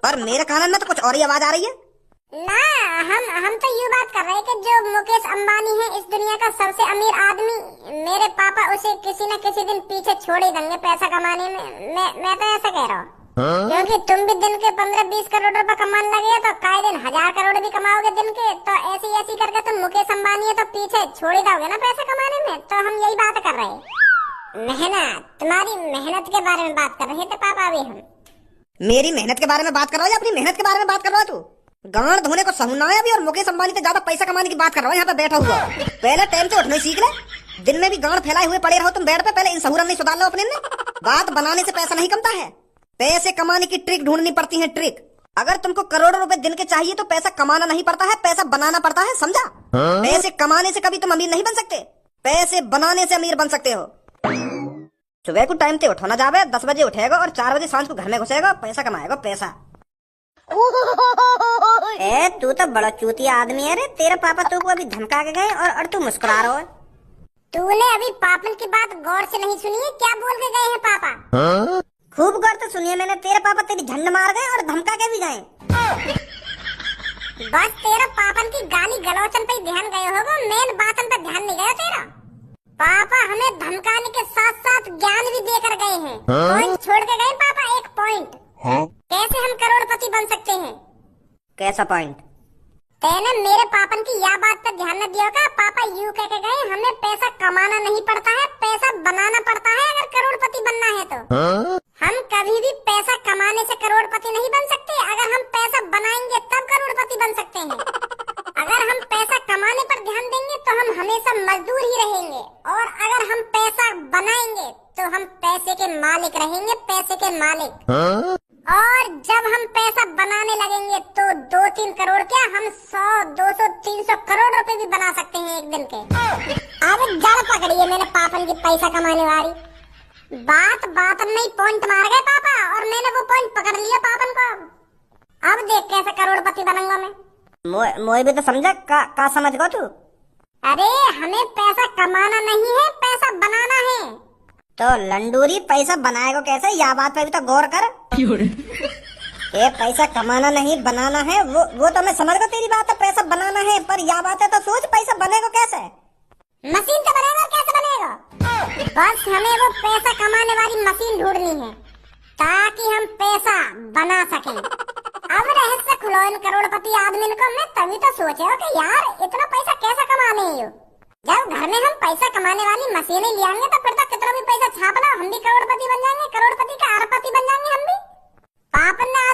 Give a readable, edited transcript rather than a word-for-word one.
पर मेरे कान में तो कुछ और ही आवाज आ रही है। ना, हम तो यूँ बात कर रहे हैं कि जो मुकेश अंबानी है इस दुनिया का सबसे अमीर आदमी, मेरे पापा उसे किसी न किसी दिन पीछे छोड़ ही देंगे पैसा कमाने में। मैं तो ऐसा कह रहा हूँ, क्योंकि तुम भी दिन के 15-20 करोड़ रुपए कमाने लगे तो काहे दिन 1000 करोड़ भी कमाओगे दिन के, तो ऐसी करके तुम मुकेश अंबानी है तो पीछे छोड़ ही दोगे ना पैसा कमाने में। तो हम यही बात कर रहे हैं, मेहनत, तुम्हारी मेहनत के बारे में बात कर रहे थे पापा अभी हम। मेरी मेहनत के बारे में बात कर रहा हो या अपनी मेहनत के बारे में बात कर रहा हो? तू गांड धोने को सहूना है अभी और मुकेश अंबानी से ज्यादा पैसा कमाने की बात कर रहा है यहाँ पे बैठा हुआ। पहले टाइम से उठने सीख ले, दिन में भी गांड फैलाए हुए पड़े रहो तुम बेड पे। पहले इन सहूरन नहीं सुधार लो अपने में। बात बनाने से पैसा नहीं कमता है, पैसे कमाने की ट्रिक ढूंढनी पड़ती है, ट्रिक। अगर तुमको करोड़ों रुपए दिन के चाहिए तो पैसा कमाना नहीं पड़ता है, पैसा बनाना पड़ता है, समझा? पैसे कमाने से कभी तुम अमीर नहीं बन सकते, पैसे बनाने से अमीर बन सकते हो। सुबह को टाइम से उठो ना जावे, 10 बजे उठेगा और 4 बजे सांझ को घर में घुसेगा, पैसा कमाएगा पैसा। ए तू तो बड़ा चूतिया आदमी है रे, तेरे पापा तू को अभी धमका के गए और तू मुस्कुरा रहा है। तूने अभी पापन की बात गौर से नहीं सुनी है, क्या बोल के गए हैं पापा? खूब गौर से सुनिए मैंने, तेरे पापा तेरी झंड मार गए और धमका के भी गए। बस तेरा पापन की गाली गलौचन पे ही ध्यान गए होगा, मेन बातन पे ध्यान नहीं गया तेरा। पापा हमें धमकाने के साथ साथ ज्ञान भी देकर गए हैं। पॉइंट छोड़ के गए पापा, एक पॉइंट। कैसे हम करोड़पति बन सकते हैं? कैसा पॉइंट? तेने मेरे पापन की यह बात पर ध्यान न दिया का? पापा यूं कह के गए हमें पैसा कमाना नहीं पड़ता है, पैसा बनाना पड़ता है अगर करोड़पति बनना है तो। हम कभी भी पैसा कमाने से करोड़पति नहीं बन सकते, अगर हम पैसा बनाएंगे तब करोड़पति बन सकते हैं। अगर हम पैसा कमाने पर ध्यान देंगे तो हम हमेशा मजदूर ही रहेंगे, और अगर हम पैसा बनाएंगे तो हम पैसे के मालिक रहेंगे, पैसे के मालिक। और जब हम पैसा बनाने लगेंगे तो 2-3 करोड़ क्या, हम 100, 200, 300 करोड़ रुपए भी बना सकते हैं एक दिन के। अब जड़ पकड़ी है मैंने पापन की पैसा कमाने वाली। बात नहीं पॉइंट मार गए पापा, और मैंने वो पॉइंट पकड़ लिया पापन को। अब देख कैसे करोड़पति बनूंगा मैं। मोए भी तो समझा का समझ गो तू? अरे हमें पैसा कमाना नहीं है, पैसा बनाना है। तो लंडूरी पैसा बनाएगा कैसे, या बात पे भी तो गौर कर। ये पैसा कमाना नहीं बनाना है, वो तो मैं समझ गया तेरी बात है, पैसा बनाना है, पर या बात है तो सोच पैसा बनेगा कैसे? मशीन से बनेगा, कैसे बनेगा? बस हमें वो पैसा कमाने वाली मशीन ढूंढनी है ताकि हम पैसा बना सकें। अब रहस्य खुलो इन करोड़पति आदमी को। मैं तभी तो सोचे हो कि यार इतना पैसा कैसे कमा ले। जब घर में हम पैसा कमाने वाली मशीनें ले आएंगे तो फिर तो कितना भी पैसा छाप लो, हम भी करोड़पति बन जाएंगे, करोड़पति का अरबपति बन जाएंगे हम भी। पापन ने आज